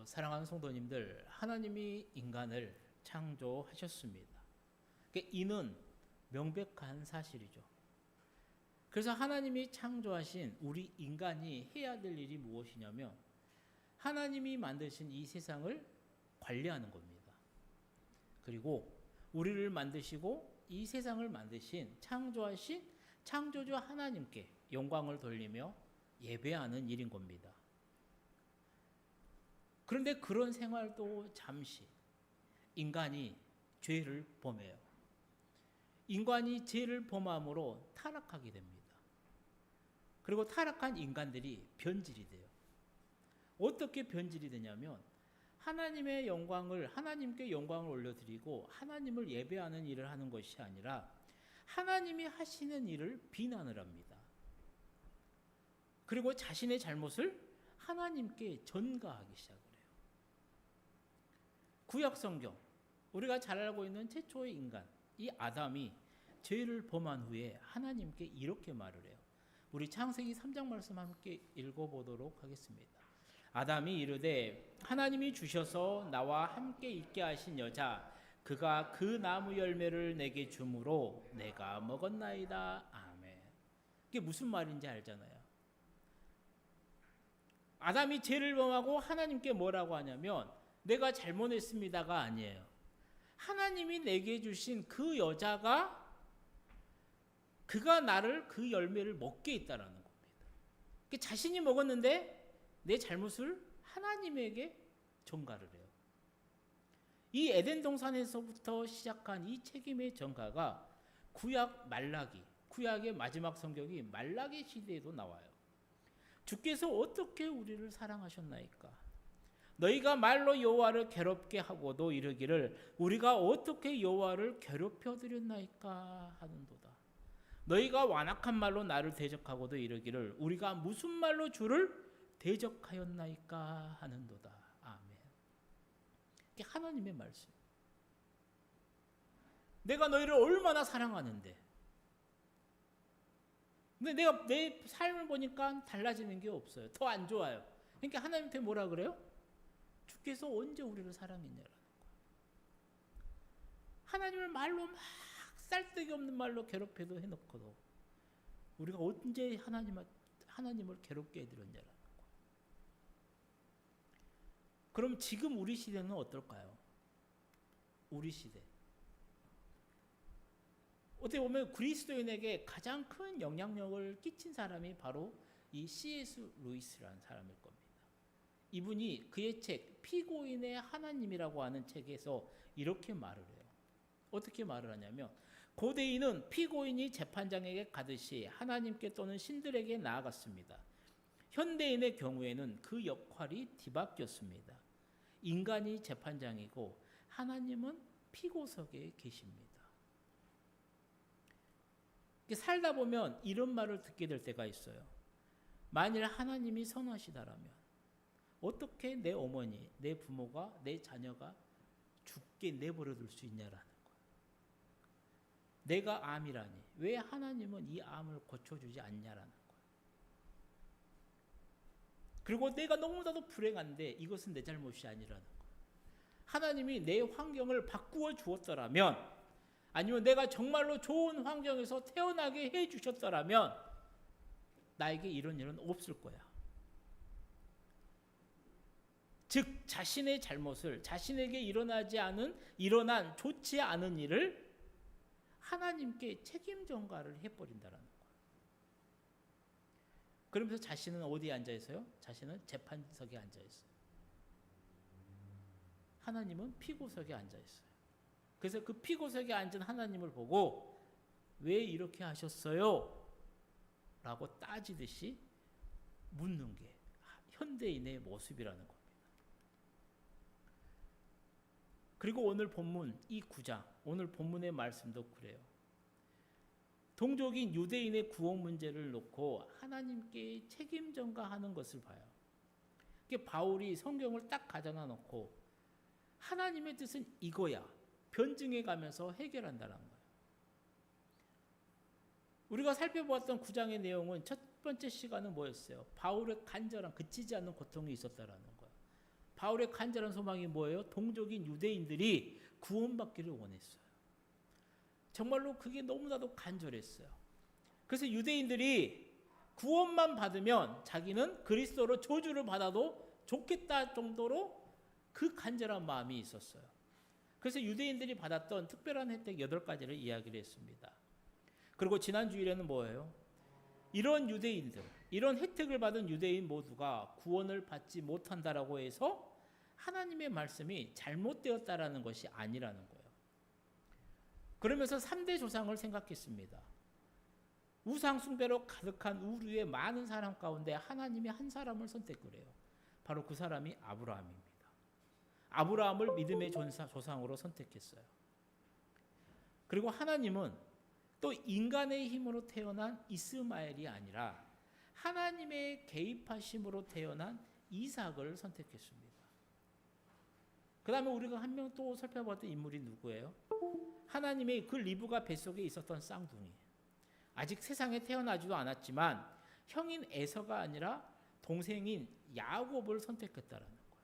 사랑하는 성도님들, 하나님이 인간을 창조하셨습니다. 이는 명백한 사실이죠. 그래서 하나님이 창조하신 우리 인간이 해야 될 일이 무엇이냐면 하나님이 만드신 이 세상을 관리하는 겁니다. 그리고 우리를 만드시고 이 세상을 만드신 창조하신 창조주 하나님께 영광을 돌리며 예배하는 일인 겁니다. 그런데 그런 생활도 잠시 인간이 죄를 범해요. 인간이 죄를 범함으로 타락하게 됩니다. 그리고 타락한 인간들이 변질이 돼요. 어떻게 변질이 되냐면 하나님의 영광을 하나님께 영광을 올려드리고 하나님을 예배하는 일을 하는 것이 아니라 하나님이 하시는 일을 비난을 합니다. 그리고 자신의 잘못을 하나님께 전가하기 시작을 해요. 구약 성경 우리가 잘 알고 있는 최초의 인간 이 아담이 죄를 범한 후에 하나님께 이렇게 말을 해요. 우리 창세기 3장 말씀 함께 읽어보도록 하겠습니다. 아담이 이르되 하나님이 주셔서 나와 함께 있게 하신 여자 그가 그 나무 열매를 내게 주므로 내가 먹었나이다. 아멘. 이게 무슨 말인지 알잖아요. 아담이 죄를 범하고 하나님께 뭐라고 하냐면 내가 잘못했습니다가 아니에요. 하나님이 내게 주신 그 여자가 그가 나를 그 열매를 먹게 했다라는 겁니다. 자신이 먹었는데 내 잘못을 하나님에게 전가를 해요. 이 에덴 동산에서부터 시작한 이 책임의 전가가 구약 말라기, 구약의 마지막 성경이 말라기 시대에도 나와요. 주께서 어떻게 우리를 사랑하셨나이까? 너희가 말로 여호와를 괴롭게 하고도 이르기를 우리가 어떻게 여호와를 괴롭혀 드렸나이까 하는도다. 너희가 완악한 말로 나를 대적하고도 이르기를 우리가 무슨 말로 주를 대적하였나이까 하는도다. 아멘. 이게 하나님의 말씀. 내가 너희를 얼마나 사랑하는데 근데 내가 내 삶을 보니까 달라지는 게 없어요. 더 안 좋아요. 그러니까 하나님한테 뭐라 그래요? 주께서 언제 우리를 사랑했냐라는 거예요. 하나님을 말로 막 쌀데기 없는 말로 괴롭혀도 해놓고도 우리가 언제 하나님을 괴롭게 해드렸냐라는 거예요. 그럼 지금 우리 시대는 어떨까요? 우리 시대. 어떻게 보면 그리스도인에게 가장 큰 영향력을 끼친 사람이 바로 이 C.S. 루이스라는 사람일 겁니다. 이분이 그의 책 피고인의 하나님이라고 하는 책에서 이렇게 말을 해요. 어떻게 말을 하냐면 고대인은 피고인이 재판장에게 가듯이 하나님께 또는 신들에게 나아갔습니다. 현대인의 경우에는 그 역할이 뒤바뀌었습니다. 인간이 재판장이고 하나님은 피고석에 계십니다. 살다 보면 이런 말을 듣게 될 때가 있어요. 만일 하나님이 선하시다라면 어떻게 내 어머니, 내 부모가, 내 자녀가 죽게 내버려 둘 수 있냐라는 거예요. 내가 암이라니 왜 하나님은 이 암을 고쳐주지 않냐라는 거예요. 그리고 내가 너무나도 불행한데 이것은 내 잘못이 아니라는 거예요. 하나님이 내 환경을 바꾸어 주었더라면 아니면 내가 정말로 좋은 환경에서 태어나게 해주셨더라면 나에게 이런 일은 없을 거야. 즉 자신의 잘못을 자신에게 일어난 좋지 않은 일을 하나님께 책임 전가를 해버린다는 거예요. 그러면서 자신은 어디에 앉아 있어요? 자신은 재판석에 앉아 있어요. 하나님은 피고석에 앉아 있어요. 그래서 그 피고석에 앉은 하나님을 보고 왜 이렇게 하셨어요? 라고 따지듯이 묻는 게 현대인의 모습이라는 겁니다. 그리고 오늘 본문 이 9장 오늘 본문의 말씀도 그래요. 동족인 유대인의 구원 문제를 놓고 하나님께 책임 전가하는 것을 봐요. 바울이 성경을 딱 가져다 놓고 하나님의 뜻은 이거야 변증해 가면서 해결한다는 거예요. 우리가 살펴보았던 9장의 내용은 첫 번째 시간은 뭐였어요? 바울의 간절한 그치지 않는 고통이 있었다라는 거예요. 바울의 간절한 소망이 뭐예요? 동족인 유대인들이 구원받기를 원했어요. 정말로 그게 너무나도 간절했어요. 그래서 유대인들이 구원만 받으면 자기는 그리스도로 저주를 받아도 좋겠다 정도로 그 간절한 마음이 있었어요. 그래서 유대인들이 받았던 특별한 혜택 8가지를 이야기를 했습니다. 그리고 지난 주일에는 뭐예요? 이런 유대인들, 이런 혜택을 받은 유대인 모두가 구원을 받지 못한다라고 해서 하나님의 말씀이 잘못되었다라는 것이 아니라는 거예요. 그러면서 3대 조상을 생각했습니다. 우상 숭배로 가득한 우리의 많은 사람 가운데 하나님이 한 사람을 선택을 해요. 바로 그 사람이 아브라함입니다. 아브라함을 믿음의 조상으로 선택했어요. 그리고 하나님은 또 인간의 힘으로 태어난 이스마엘이 아니라 하나님의 개입하심으로 태어난 이삭을 선택했습니다. 그 다음에 우리가 한 명 또 살펴봤던 인물이 누구예요? 하나님의 그 리브가 뱃속에 있었던 쌍둥이. 아직 세상에 태어나지도 않았지만 형인 에서가 아니라 동생인 야곱을 선택했다라는 거예요.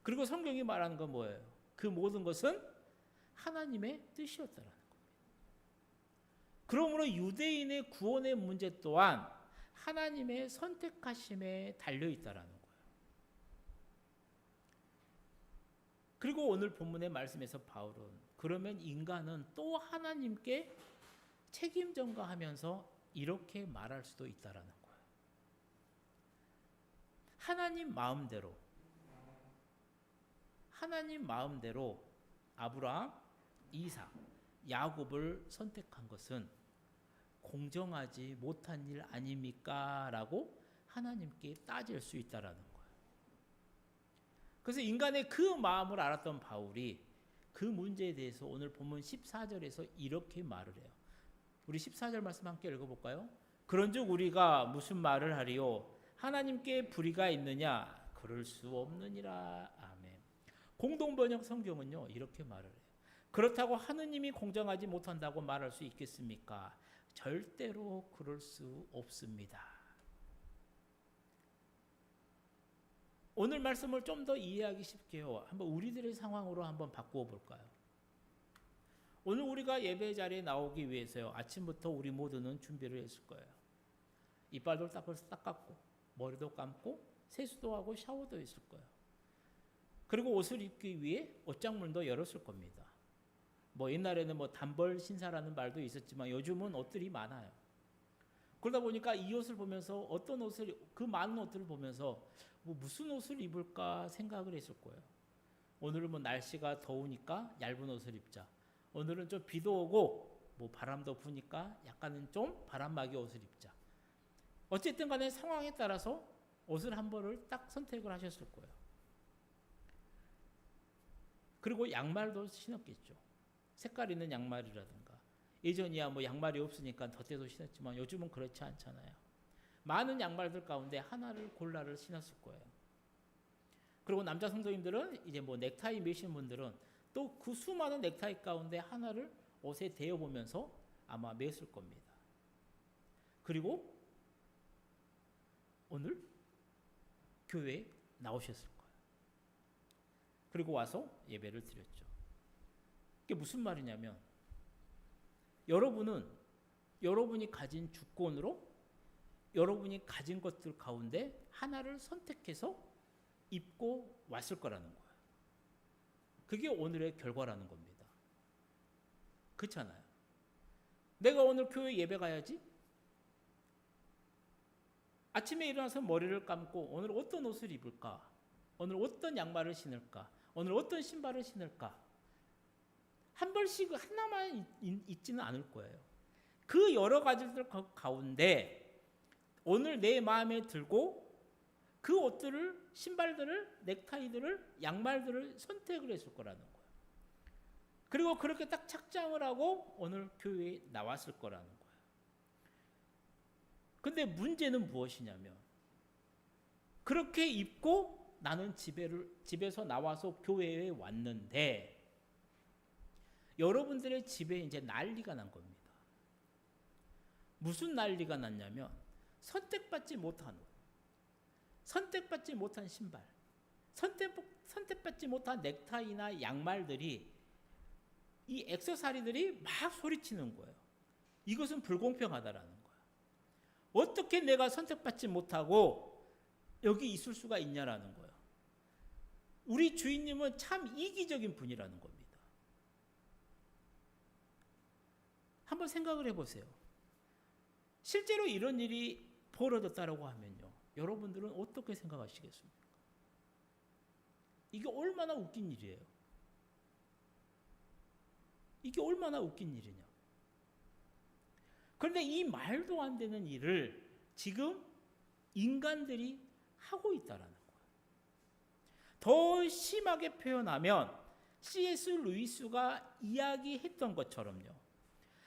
그리고 성경이 말하는 건 뭐예요? 그 모든 것은 하나님의 뜻이었다라는 겁니다. 그러므로 유대인의 구원의 문제 또한 하나님의 선택하심에 달려있다라는 거예요. 그리고 오늘 본문의 말씀에서 바울은 그러면 인간은 또 하나님께 책임 전가하면서 이렇게 말할 수도 있다라는 거예요. 하나님 마음대로 아브라함, 이삭, 야곱을 선택한 것은 공정하지 못한 일 아닙니까? 라고 하나님께 따질 수 있다라는 거예요. 그래서 인간의 그 마음을 알았던 바울이 그 문제에 대해서 오늘 본문 14절에서 이렇게 말을 해요. 우리 14절 말씀 함께 읽어볼까요? 그런즉 우리가 무슨 말을 하리요? 하나님께 불의가 있느냐? 그럴 수 없느니라. 아멘. 공동번역 성경은요 이렇게 말을 해요. 그렇다고 하느님이 공정하지 못한다고 말할 수 있겠습니까? 절대로 그럴 수 없습니다. 오늘 말씀을 좀 더 이해하기 쉽게요. 한번 우리들의 상황으로 한번 바꾸어 볼까요? 오늘 우리가 예배 자리에 나오기 위해서요. 아침부터 우리 모두는 준비를 했을 거예요. 이빨도 닦았고 머리도 감고 세수도 하고 샤워도 했을 거예요. 그리고 옷을 입기 위해 옷장문도 열었을 겁니다. 뭐 옛날에는 뭐 단벌 신사라는 말도 있었지만 요즘은 옷들이 많아요. 그러다 보니까 이 옷을 보면서 어떤 옷을 그 많은 옷들을 보면서 뭐 무슨 옷을 입을까 생각을 했을 거예요. 오늘은 뭐 날씨가 더우니까 얇은 옷을 입자. 오늘은 좀 비도 오고 뭐 바람도 부니까 약간은 좀 바람막이 옷을 입자. 어쨌든 간에 상황에 따라서 옷을 한 벌을 딱 선택을 하셨을 거예요. 그리고 양말도 신었겠죠. 색깔 있는 양말이라든가. 예전이야 뭐 양말이 없으니까 덧대도 신었지만 요즘은 그렇지 않잖아요. 많은 양말들 가운데 하나를 골라를 신었을 거예요. 그리고 남자 성도님들은 이제 뭐 넥타이 매신 분들은 또 그 수많은 넥타이 가운데 하나를 옷에 대어보면서 아마 맸을 겁니다. 그리고 오늘 교회에 나오셨을 거예요. 그리고 와서 예배를 드렸죠. 이게 무슨 말이냐면 여러분이 가진 주권으로 여러분이 가진 것들 가운데 하나를 선택해서 입고 왔을 거라는 거예요. 그게 오늘의 결과라는 겁니다. 그렇잖아요. 내가 오늘 교회 예배 가야지? 아침에 일어나서 머리를 감고 오늘 어떤 옷을 입을까? 오늘 어떤 양말을 신을까? 오늘 어떤 신발을 신을까? 한 벌씩 하나만 있지는 않을 거예요. 그 여러 가지들 가운데 오늘 내 마음에 들고 그 옷들을, 신발들을, 넥타이들을, 양말들을 선택을 했을 거라는 거예요. 그리고 그렇게 딱 착장을 하고 오늘 교회에 나왔을 거라는 거예요. 근데 문제는 무엇이냐면 그렇게 입고 나는 집에서 나와서 교회에 왔는데 여러분들의 집에 이제 난리가 난 겁니다. 무슨 난리가 났냐면 선택받지 못한 옷, 선택받지 못한 신발, 선택받지 못한 넥타이나 양말들이 이 액세서리들이 막 소리치는 거예요. 이것은 불공평하다라는 거예요. 어떻게 내가 선택받지 못하고 여기 있을 수가 있냐라는 거예요. 우리 주인님은 참 이기적인 분이라는 겁니다. 한번 생각을 해보세요. 실제로 이런 일이 벌어졌다라고 하면요, 여러분들은 어떻게 생각하시겠습니까? 이게 얼마나 웃긴 일이에요. 이게 얼마나 웃긴 일이냐. 그런데 이 말도 안 되는 일을 지금 인간들이 하고 있다라는 거예요. 더 심하게 표현하면 C.S. 루이스가 이야기했던 것처럼요,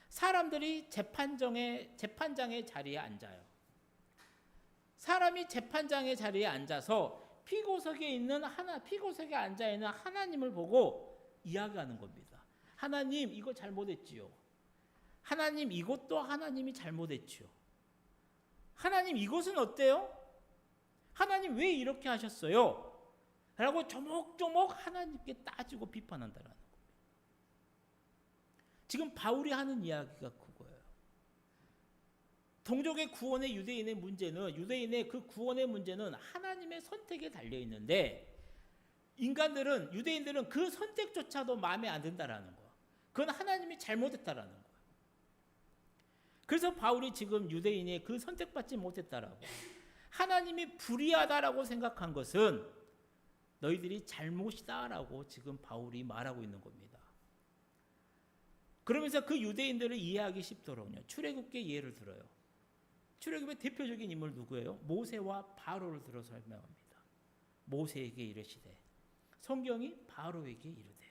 사람들이 재판장의 자리에 앉아요. 사람이 재판장의 자리에 앉아서 피고석에 앉아 있는 하나님을 보고 이야기하는 겁니다. 하나님, 이거 잘못했지요. 하나님, 이것도 하나님이 잘못했지요. 하나님, 이것은 어때요? 하나님, 왜 이렇게 하셨어요? 라고 조목조목 하나님께 따지고 비판한다라는 겁니다. 지금 바울이 하는 이야기가 그거예요. 동족의 구원의 유대인의 그 구원의 문제는 하나님의 선택에 달려 있는데, 유대인들은 그 선택조차도 마음에 안 든다라는 거. 그건 하나님이 잘못했다라는 거예요. 그래서 바울이 지금 유대인이 그 선택받지 못했다라고, 하나님이 불의하다라고 생각한 것은 너희들이 잘못이다라고 지금 바울이 말하고 있는 겁니다. 그러면서 그 유대인들을 이해하기 쉽도록요, 출애굽기의 예를 들어요. 출애굽의 대표적인 인물 누구예요? 모세와 바로를 들어 설명합니다. 모세에게 이르시되, 성경이 바로에게 이르되.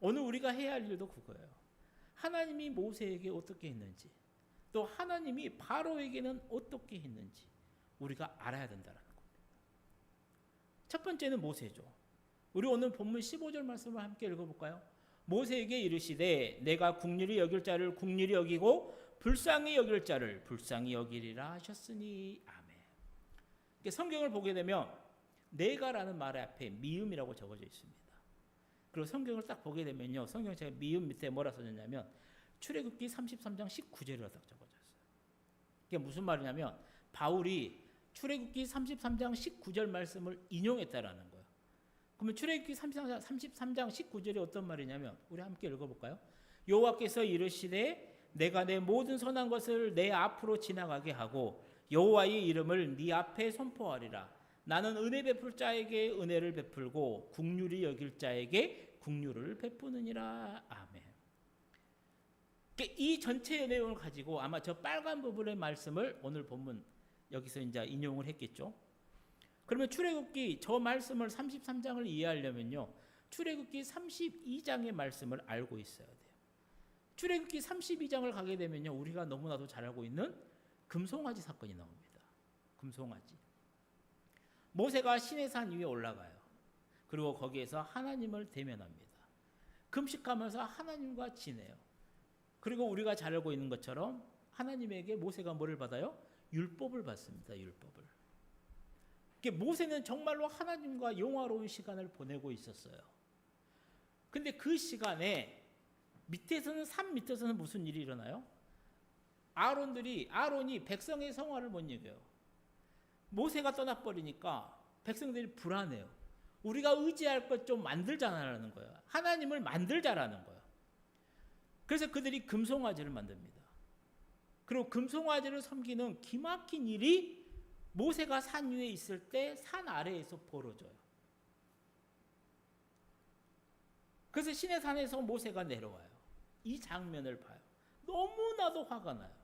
오늘 우리가 해야 할 일도 그거예요. 하나님이 모세에게 어떻게 했는지, 또 하나님이 바로에게는 어떻게 했는지 우리가 알아야 된다는 겁니다. 첫 번째는 모세죠. 우리 오늘 본문 15절 말씀을 함께 읽어볼까요? 모세에게 이르시되, 내가 긍휼히 여길 자를 긍휼히 여기고 불쌍히 여길 자를 불쌍히 여기리라 하셨으니. 아멘. 성경을 보게 되면 내가라는 말 앞에 미음이라고 적어져 있습니다. 그리고 성경을 딱 보게 되면요, 성경 제가 미음 밑에 뭐라 써졌냐면 출애굽기 33장 19절이라고 딱 적어졌어요. 이게 무슨 말이냐면 바울이 출애굽기 33장 19절 말씀을 인용했다라는 거예요. 그러면 출애굽기 33장 19절이 어떤 말이냐면, 우리 함께 읽어볼까요? 여호와께서 이르시되, 내가 내 모든 선한 것을 내 앞으로 지나가게 하고 여호와의 이름을 네 앞에 선포하리라. 나는 은혜 베풀 자에게 은혜를 베풀고 긍휼히 여길 자에게 긍휼을 베푸느니라. 아멘. 이 전체의 내용을 가지고 아마 저 빨간 부분의 말씀을 오늘 본문 여기서 이제 인용을 했겠죠. 그러면 출애굽기 저 말씀을 33장을 이해하려면요, 출애굽기 32장의 말씀을 알고 있어야 돼요. 출애굽기 32장을 가게 되면요, 우리가 너무나도 잘 알고 있는 금송아지 사건이 나옵니다. 금송아지. 모세가 시내산 위에 올라가요. 그리고 거기에서 하나님을 대면합니다. 금식하면서 하나님과 지내요. 그리고 우리가 잘 알고 있는 것처럼 하나님에게 모세가 뭐를 받아요? 율법을 받습니다. 율법을. 모세는 정말로 하나님과 영화로운 시간을 보내고 있었어요. 근데 그 시간에 산 밑에서는 무슨 일이 일어나요? 아론이 백성의 성화를 못 이겨요. 모세가 떠나버리니까 백성들이 불안해요. 우리가 의지할 것 좀 만들자라는 거예요. 하나님을 만들자라는 거예요. 그래서 그들이 금송아지를 만듭니다. 그리고 금송아지를 섬기는 기막힌 일이 모세가 산 위에 있을 때 산 아래에서 벌어져요. 그래서 시내산에서 모세가 내려와요. 이 장면을 봐요. 너무나도 화가 나요.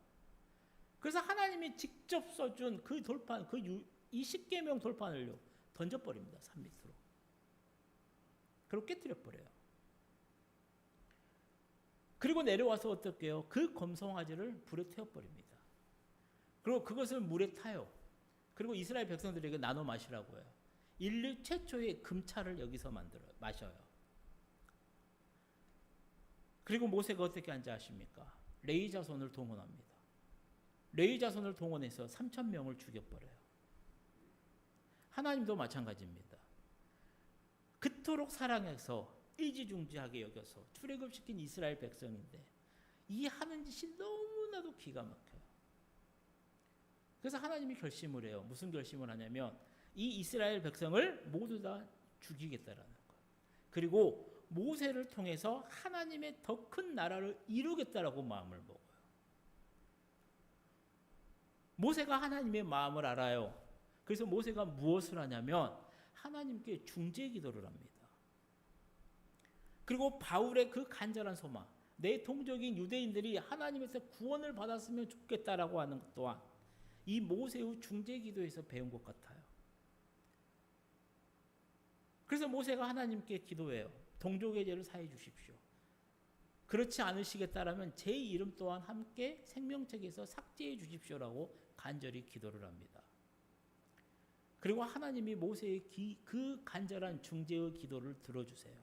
그래서 하나님이 직접 써준 그 돌판, 이 십계명 돌판을요, 던져버립니다. 산 밑으로. 그리고 깨뜨려버려요. 그리고 내려와서 어떻게 해요? 그 금송아지를 불에 태워버립니다. 그리고 그것을 물에 타요. 그리고 이스라엘 백성들에게 나눠 마시라고 해요. 인류 최초의 금차를 여기서 마셔요. 그리고 모세가 어떻게 한지 아십니까? 레위 자손을 동원합니다. 레위 자손을 동원해서 3,000명을 죽여버려요. 하나님도 마찬가지입니다. 그토록 사랑해서 일지중지하게 여겨서 출애굽시킨 이스라엘 백성인데 이 하는 짓이 너무나도 기가 막혀요. 그래서 하나님이 결심을 해요. 무슨 결심을 하냐면 이 이스라엘 백성을 모두 다 죽이겠다라는 거예요. 그리고 모세를 통해서 하나님의 더 큰 나라를 이루겠다라고 마음을 먹어요. 모세가 하나님의 마음을 알아요. 그래서 모세가 무엇을 하냐면 하나님께 중재 기도를 합니다. 그리고 바울의 그 간절한 소망, 내 동족인 유대인들이 하나님에서 구원을 받았으면 좋겠다라고 하는 것 또한 이 모세의 중재 기도에서 배운 것 같아요. 그래서 모세가 하나님께 기도해요. 동족의 죄를 사해 주십시오. 그렇지 않으시겠다라면 제 이름 또한 함께 생명책에서 삭제해 주십시오라고 간절히 기도를 합니다. 그리고 하나님이 모세의 그 간절한 중재의 기도를 들어주세요.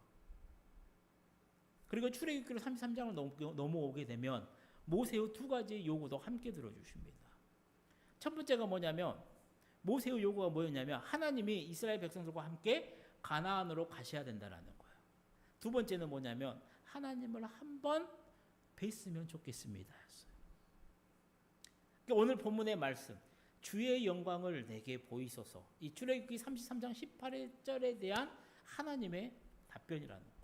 그리고 출애굽기로 33장을 넘어오게 되면 모세의 두 가지 요구도 함께 들어주십니다. 첫 번째가 뭐냐면 모세의 요구가 뭐였냐면 하나님이 이스라엘 백성들과 함께 가나안으로 가셔야 된다라는 거예요. 두 번째는 뭐냐면 하나님을 한번 뵀으면 좋겠습니다. 그러니까 오늘 본문의 말씀 주의 영광을 내게 보이소서, 이 출애굽기 33장 18절에 대한 하나님의 답변이라는 거예요.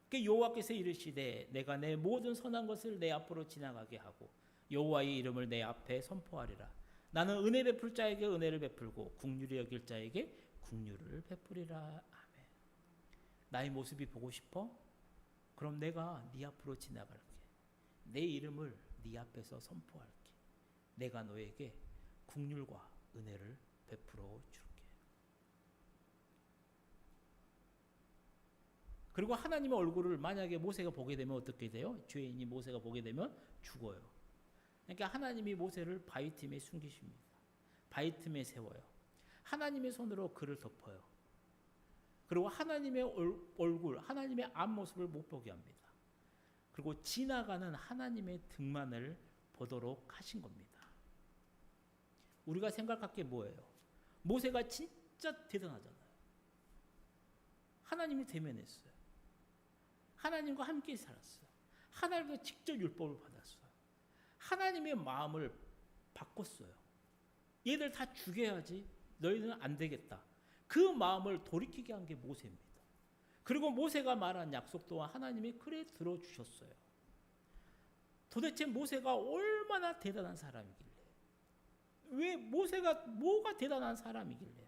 그러니까 여호와께서 이르시되 내가 내 모든 선한 것을 내 앞으로 지나가게 하고 여호와의 이름을 내 앞에 선포하리라. 나는 은혜 베풀 자에게 은혜를 베풀고 긍휼히 여길 자에게 긍휼을 베풀이라. 아멘. 나의 모습이 보고 싶어? 그럼 내가 네 앞으로 지나갈게. 내 이름을 네 앞에서 선포할게. 내가 너에게 긍휼과 은혜를 베풀어 줄게. 그리고 하나님의 얼굴을 만약에 모세가 보게 되면 어떻게 돼요? 죄인이 모세가 보게 되면 죽어요. 그러니까 하나님이 모세를 바위틈에 숨기십니다. 바위틈에 세워요. 하나님의 손으로 그를 덮어요. 그리고 하나님의 얼굴, 하나님의 앞모습을 못 보게 합니다. 그리고 지나가는 하나님의 등만을 보도록 하신 겁니다. 우리가 생각할 게 뭐예요? 모세가 진짜 대단하잖아요. 하나님이 대면했어요. 하나님과 함께 살았어요. 하나님과 직접 율법을 받았어요. 하나님의 마음을 바꿨어요. 얘들 다 죽여야지. 너희는 안 되겠다. 그 마음을 돌이키게 한 게 모세입니다. 그리고 모세가 말한 약속 또한 하나님이 그래 들어주셨어요. 도대체 모세가 얼마나 대단한 사람이길래, 왜 모세가 뭐가 대단한 사람이길래?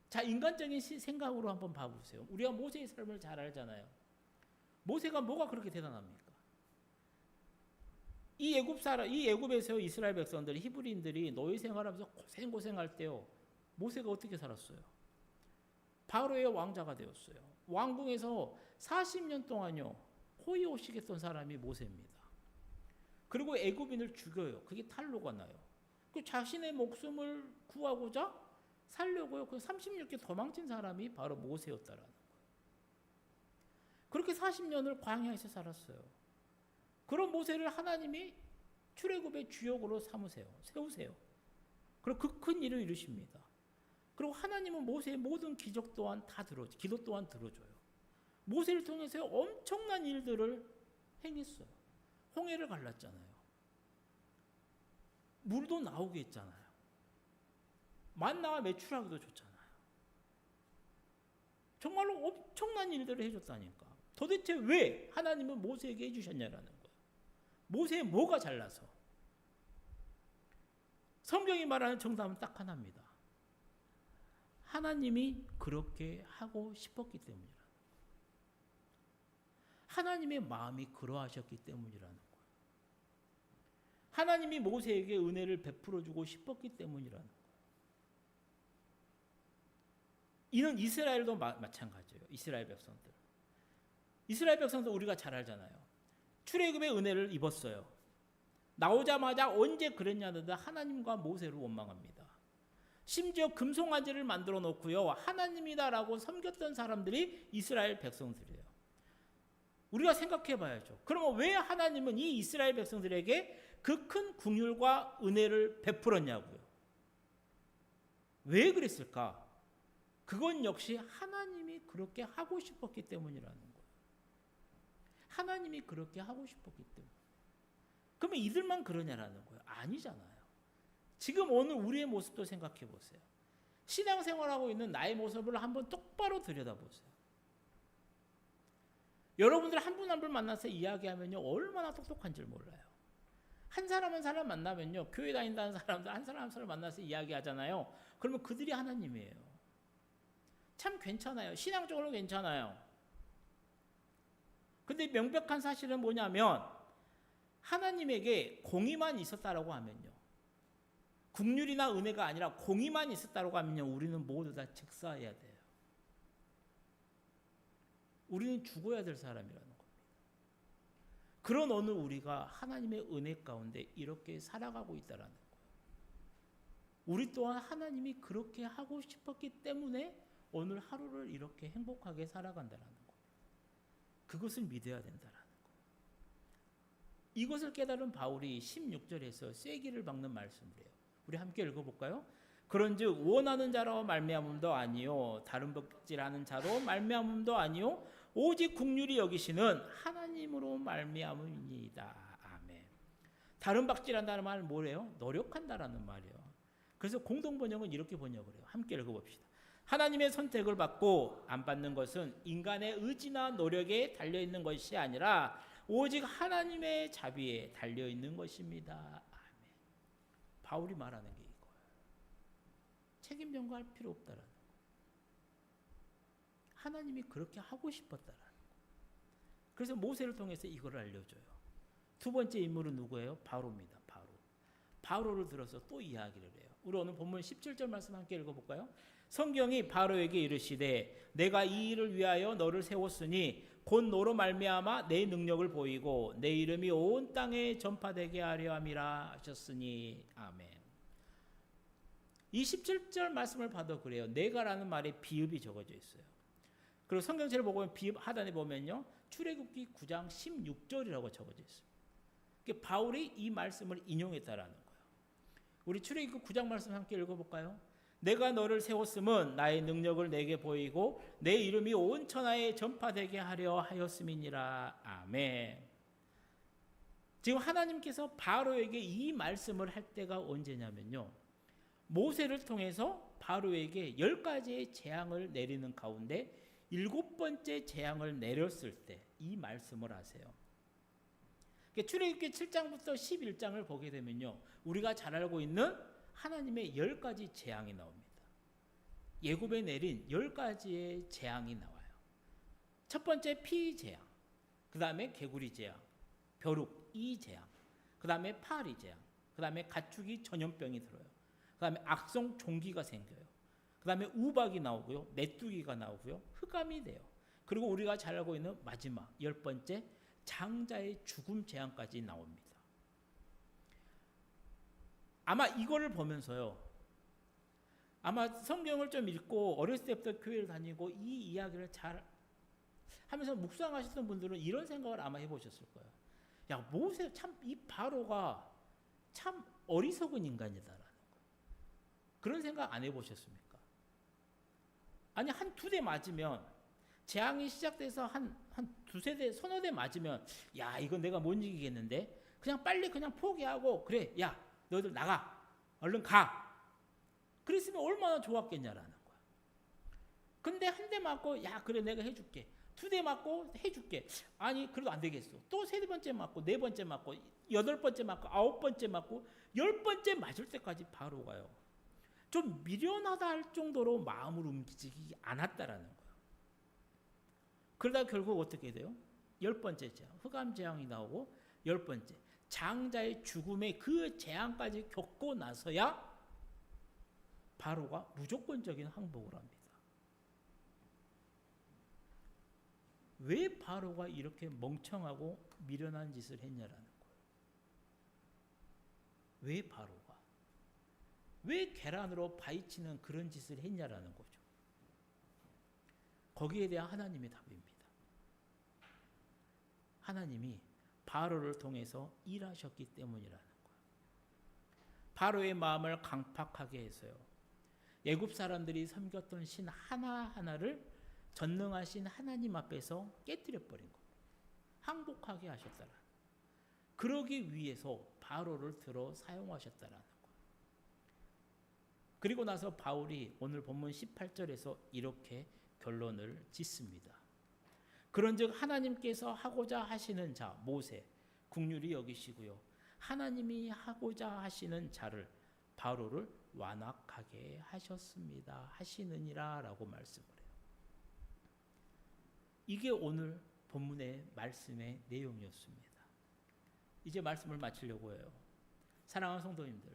자, 인간적인 생각으로 한번 봐보세요. 우리가 모세의 삶을 잘 알잖아요. 모세가 뭐가 그렇게 대단합니까? 이 애굽에서 이스라엘 백성들, 히브리인들이 노예 생활하면서 고생할 때요, 모세가 어떻게 살았어요? 바로의 왕자가 되었어요. 왕궁에서 40년 동안요 호의호식했던 사람이 모세입니다. 그리고 애굽인을 죽여요. 그게 탈로가 나요. 그 자신의 목숨을 구하고자 살려고요. 그 36개 도망친 사람이 바로 모세였다라는 거예요. 그렇게 40년을 광야에서 살았어요. 그런 모세를 하나님이 출애굽의 주역으로 세우세요. 그리고 그 큰 일을 이루십니다. 그리고 하나님은 모세의 모든 기적 또한 기도 또한 들어줘요. 모세를 통해서 엄청난 일들을 행했어요. 홍해를 갈랐잖아요. 물도 나오게 했잖아요. 만나와 매출하기도 줬잖아요. 정말로 엄청난 일들을 해줬다니까. 도대체 왜 하나님은 모세에게 해주셨냐라는 거예요. 모세의 뭐가 잘나서? 성경이 말하는 정답은 딱 하나입니다. 하나님이 그렇게 하고 싶었기 때문이라는 거예요. 하나님의 마음이 그러하셨기 때문이라는 거예요. 하나님이 모세에게 은혜를 베풀어주고 싶었기 때문이라는 거예요. 이는 이스라엘도 마찬가지예요. 이스라엘 백성들 우리가 잘 알잖아요. 출애굽의 은혜를 입었어요. 나오자마자 언제 그랬냐는데 하나님과 모세를 원망합니다. 심지어 금송아지를 만들어 놓고요, 하나님이다라고 섬겼던 사람들이 이스라엘 백성들이에요. 우리가 생각해 봐야죠. 그러면 왜 하나님은 이 이스라엘 백성들에게 그 큰 긍휼과 은혜를 베풀었냐고요. 왜 그랬을까? 그건 역시 하나님이 그렇게 하고 싶었기 때문이라는 거예요. 하나님이 그렇게 하고 싶었기 때문에. 그러면 이들만 그러냐라는 거예요. 아니잖아요. 지금 오늘 우리의 모습도 생각해 보세요. 신앙생활하고 있는 나의 모습을 한번 똑바로 들여다보세요. 여러분들 한 분 한 분 만나서 이야기하면요, 얼마나 똑똑한지 몰라요. 한 사람 한 사람 만나면요, 교회 다닌다는 사람들 한 사람 한 사람 만나서 이야기하잖아요. 그러면 그들이 하나님이에요. 참 괜찮아요. 신앙적으로 괜찮아요. 근데 명백한 사실은 뭐냐면 하나님에게 공의만 있었다라고 하면요, 긍휼이나 은혜가 아니라 공의만 있었다라고 하면요, 우리는 모두 다 즉사해야 돼요. 우리는 죽어야 될 사람이라는 겁니다. 그런 오늘 우리가 하나님의 은혜 가운데 이렇게 살아가고 있다라는 거예요. 우리 또한 하나님이 그렇게 하고 싶었기 때문에 오늘 하루를 이렇게 행복하게 살아간다라는 거예요. 그것을 믿어야 된다라는 거예요. 이것을 깨달은 바울이 16절에서 쐐기를 박는 말씀을 해요. 우리 함께 읽어볼까요? 그런즉 원하는 자로 말미암음도 아니요 다른 덕질하는 자로 말미암음도 아니요 오직 긍휼히 여기시는 하나님으로 말미암음이니이다. 아멘. 다른 박질한다는 말은 뭐래요? 노력한다라는 말이에요. 그래서 공동 번역은 이렇게 번역을 해요. 함께 읽어봅시다. 하나님의 선택을 받고 안 받는 것은 인간의 의지나 노력에 달려있는 것이 아니라 오직 하나님의 자비에 달려있는 것입니다. 아멘. 바울이 말하는 게 이거예요. 책임 전가할 필요 없다라는 거. 하나님이 그렇게 하고 싶었다라는 거. 그래서 모세를 통해서 이걸 알려줘요. 두 번째 인물은 누구예요? 바로입니다. 바로. 바로를 들어서 또 이야기를 해요. 우리 오늘 본문 17절 말씀 함께 읽어볼까요? 성경이 바로에게 이르시되 내가 이 일을 위하여 너를 세웠으니 곧 너로 말미암아 내 능력을 보이고 내 이름이 온 땅에 전파되게 하려 함이라 하셨으니 아멘. 이 17절 말씀을 봐도 그래요. 내가라는 말에 비읍이 적어져 있어요. 그리고 성경책을 보면 비읍 하단에 보면요, 출애굽기 9장 16절이라고 적어져 있어요. 그러니까 바울이 이 말씀을 인용했다라는 거예요. 우리 출애굽기 9장 말씀 함께 읽어볼까요? 내가 너를 세웠음은 나의 능력을 내게 보이고 내 이름이 온 천하에 전파되게 하려 하였음이니라. 아멘. 지금 하나님께서 바로에게 이 말씀을 할 때가 언제냐면요, 모세를 통해서 바로에게 10가지의 재앙을 내리는 가운데 7번째 재앙을 내렸을 때 이 말씀을 하세요. 출애굽기 7장부터 11장을 보게 되면요, 우리가 잘 알고 있는 하나님의 10가지 재앙이 나옵니다. 예굽에 내린 10가지의 재앙이 나와요. 첫 번째 피 재앙, 그 다음에 개구리 재앙, 벼룩 이 재앙, 그 다음에 파리 재앙, 그 다음에 가축이 전염병이 들어요. 그 다음에 악성 종기가 생겨요. 그 다음에 우박이 나오고요, 메뚜기가 나오고요, 흑암이 돼요. 그리고 우리가 잘 알고 있는 마지막 10번째 장자의 죽음 재앙까지 나옵니다. 아마 이거를 보면서요, 아마 성경을 좀 읽고 어렸을 때부터 교회를 다니고 이 이야기를 잘 하면서 묵상하셨던 분들은 이런 생각을 아마 해보셨을 거예요. 야, 모세 참, 이 바로가 참 어리석은 인간이다라는 거예요. 그런 생각 안 해보셨습니까? 아니, 한 2대 맞으면, 재앙이 시작돼서 한 두세 대, 서너 대 맞으면, 야, 이건 내가 못 이기겠는데? 그냥 빨리 그냥 포기하고, 그래, 야, 너희들 나가. 얼른 가. 그랬으면 얼마나 좋았겠냐라는 거야. 근데 한 대 맞고, 야, 그래, 내가 해줄게. 2대 맞고 해줄게. 아니, 그래도 안 되겠어. 또 3번째 맞고, 4번째 맞고, 8번째 맞고, 9번째 맞고, 10번째 맞을 때까지 바로 가요. 좀 미련하다 할 정도로 마음을 움직이지 않았다라는 거예요. 그러다 결국 어떻게 돼요? 10번째 재앙, 흑암 재앙이 나오고 10번째 장자의 죽음의 그 재앙까지 겪고 나서야 바로가 무조건적인 항복을 합니다. 왜 바로가 이렇게 멍청하고 미련한 짓을 했냐라는 거예요. 왜 바로가? 왜 계란으로 파헤치는 그런 짓을 했냐라는 거죠. 거기에 대한 하나님의 답입니다. 하나님이 바로를 통해서 일하셨기 때문이라는 거예요. 바로의 마음을 강팍하게 해서요, 애굽 사람들이 섬겼던 신 하나하나를 전능하신 하나님 앞에서 깨뜨려 버린 겁니다. 항복하게 하셨다라는. 그러기 위해서 바로를 들어 사용하셨다라는 거예요. 그리고 나서 바울이 오늘 본문 18절에서 이렇게 결론을 짓습니다. 그런즉 하나님께서 하고자 하시는 자 모세 긍휼히 여기시고요. 하나님이 하고자 하시는 자를 바로를 완악하게 하셨습니다. 하시느니라라고 말씀을 해요. 이게 오늘 본문의 말씀의 내용이었습니다. 이제 말씀을 마치려고 해요. 사랑하는 성도님들,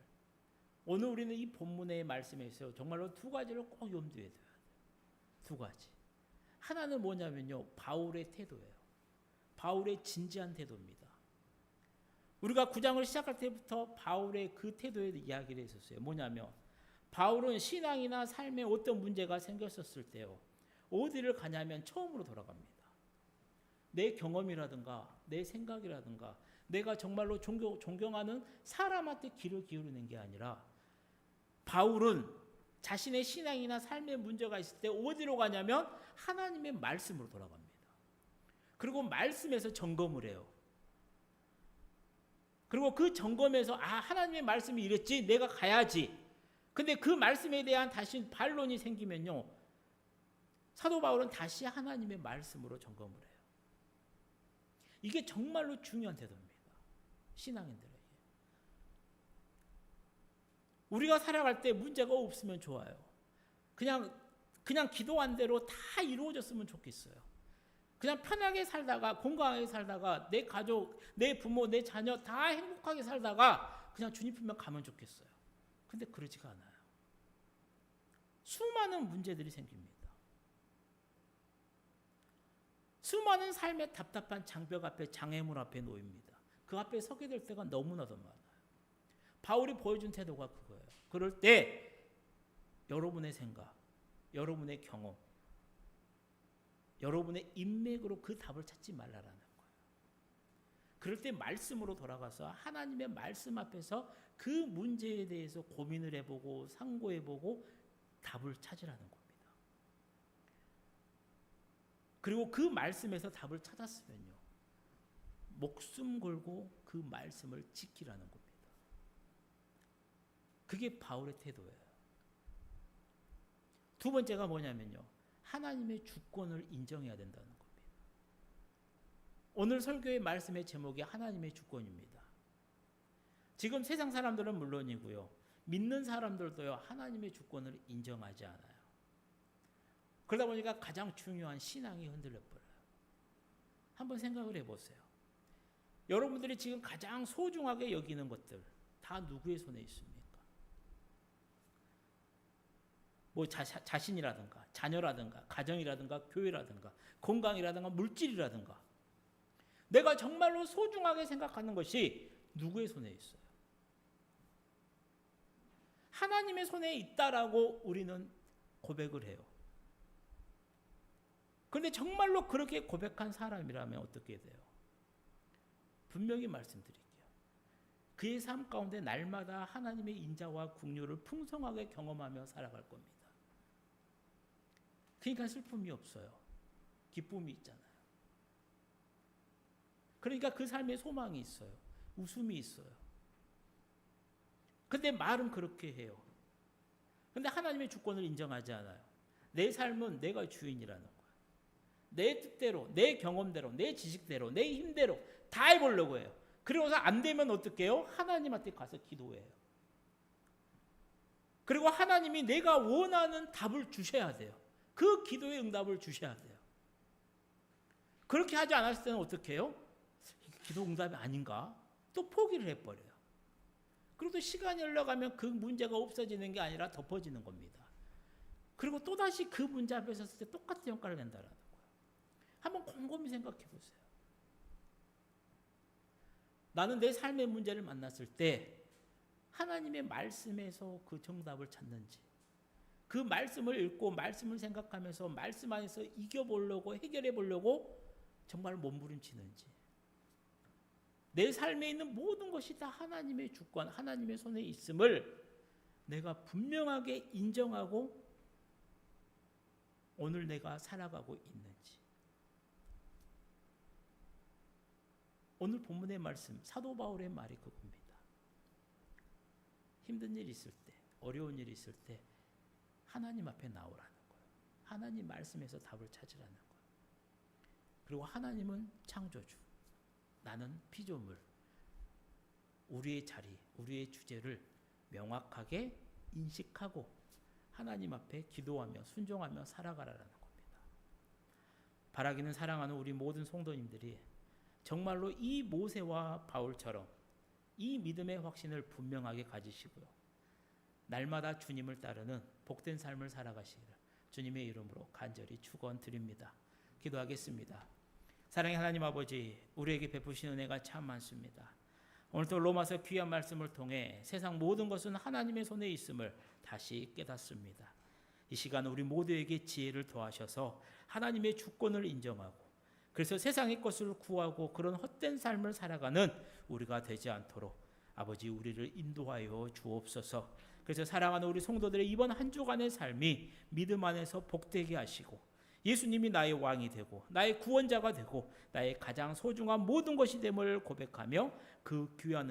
오늘 우리는 이 본문의 말씀에서 정말로 두 가지를 꼭 염두에 둬야 돼요. 두 가지. 하나는 뭐냐면요, 바울의 태도예요. 바울의 진지한 태도입니다. 우리가 9장을 시작할 때부터 바울의 그 태도에 대해 이야기를 했었어요. 뭐냐면 바울은 신앙이나 삶에 어떤 문제가 생겼었을 때요, 어디를 가냐면 처음으로 돌아갑니다. 내 경험이라든가 내 생각이라든가 내가 정말로 존경하는 사람한테 귀를 기울이는 게 아니라 바울은 자신의 신앙이나 삶의 문제가 있을 때 어디로 가냐면 하나님의 말씀으로 돌아갑니다. 그리고 말씀에서 점검을 해요. 그리고 그 점검에서 하나님의 말씀이 이랬지, 내가 가야지. 근데 그 말씀에 대한 다시 반론이 생기면요, 사도 바울은 다시 하나님의 말씀으로 점검을 해요. 이게 정말로 중요한 태도입니다. 신앙인들에게. 우리가 살아갈 때 문제가 없으면 좋아요. 그냥 기도한 대로 다 이루어졌으면 좋겠어요. 그냥 편하게 살다가, 건강하게 살다가, 내 가족, 내 부모, 내 자녀 다 행복하게 살다가 그냥 주님 품에 가면 좋겠어요. 근데 그러지가 않아요. 수많은 문제들이 생깁니다. 수많은 삶의 답답한 장벽 앞에, 장애물 앞에 놓입니다. 그 앞에 서게 될 때가 너무나도 많아요. 바울이 보여준 태도가 그거예요. 그럴 때 여러분의 생각, 여러분의 경험, 여러분의 인맥으로 그 답을 찾지 말라라는 거예요. 그럴 때 말씀으로 돌아가서 하나님의 말씀 앞에서 그 문제에 대해서 고민을 해보고 상고해보고 답을 찾으라는 겁니다. 그리고 그 말씀에서 답을 찾았으면요, 목숨 걸고 그 말씀을 지키라는 겁니다. 그게 바울의 태도예요. 두 번째가 뭐냐면요, 하나님의 주권을 인정해야 된다는 겁니다. 오늘 설교의 말씀의 제목이 하나님의 주권입니다. 지금 세상 사람들은 물론이고요, 믿는 사람들도요, 하나님의 주권을 인정하지 않아요. 그러다 보니까 가장 중요한 신앙이 흔들려 버려요. 한번 생각을 해보세요. 여러분들이 지금 가장 소중하게 여기는 것들 다 누구의 손에 있습니까? 뭐 자신이라든가 자녀라든가 가정이라든가 교회라든가 건강이라든가 물질이라든가 내가 정말로 소중하게 생각하는 것이 누구의 손에 있어요? 하나님의 손에 있다라고 우리는 고백을 해요. 그런데 정말로 그렇게 고백한 사람이라면 어떻게 돼요? 분명히 말씀드릴게요. 그의 삶 가운데 날마다 하나님의 인자와 긍휼을 풍성하게 경험하며 살아갈 겁니다. 그러니까 슬픔이 없어요. 기쁨이 있잖아요. 그러니까 그 삶에 소망이 있어요. 웃음이 있어요. 근데 말은 그렇게 해요. 근데 하나님의 주권을 인정하지 않아요. 내 삶은 내가 주인이라는 거예요. 내 뜻대로, 내 경험대로, 내 지식대로, 내 힘대로 다 해보려고 해요. 그러고서 안 되면 어떻게 해요? 하나님한테 가서 기도해요. 그리고 하나님이 내가 원하는 답을 주셔야 돼요. 그 기도의 응답을 주셔야 돼요. 그렇게 하지 않았을 때는 어떻게 해요? 기도 응답이 아닌가? 또 포기를 해버려요. 그리고 또 시간이 흘러가면 그 문제가 없어지는 게 아니라 덮어지는 겁니다. 그리고 또다시 그 문제 앞에 섰을 때 똑같은 역할을 낸다는 거예요. 한번 곰곰이 생각해 보세요. 나는 내 삶의 문제를 만났을 때 하나님의 말씀에서 그 정답을 찾는지, 그 말씀을 읽고 말씀을 생각하면서 말씀 안에서 이겨보려고 해결해 보려고 정말 몸부림치는지, 내 삶에 있는 모든 것이 다 하나님의 주권, 하나님의 손에 있음을 내가 분명하게 인정하고 오늘 내가 살아가고 있는지. 오늘 본문의 말씀, 사도 바울의 말이 그겁니다. 힘든 일 있을 때, 어려운 일 있을 때 하나님 앞에 나오라는 거예요. 하나님 말씀에서 답을 찾으라는 거예요. 그리고 하나님은 창조주, 나는 피조물. 우리의 자리, 우리의 주제를 명확하게 인식하고 하나님 앞에 기도하며 순종하며 살아가라는 겁니다. 바라기는 사랑하는 우리 모든 성도님들이 정말로 이 모세와 바울처럼 이 믿음의 확신을 분명하게 가지시고요. 날마다 주님을 따르는 복된 삶을 살아가시기를 주님의 이름으로 간절히 축원드립니다. 기도하겠습니다. 사랑의 하나님 아버지, 우리에게 베푸신 은혜가 참 많습니다. 오늘도 로마서 귀한 말씀을 통해 세상 모든 것은 하나님의 손에 있음을 다시 깨닫습니다. 이 시간 우리 모두에게 지혜를 더하셔서 하나님의 주권을 인정하고 그래서 세상의 것을 구하고 그런 헛된 삶을 살아가는 우리가 되지 않도록 아버지 우리를 인도하여 주옵소서. 그래서 사랑하는 우리 성도들의 이번 한 주간의 삶이 믿음 안에서 복되게 하시고 예수님이 나의 왕이 되고 나의 구원자가 되고 나의 가장 소중한 모든 것이 됨을 고백하며 그 귀한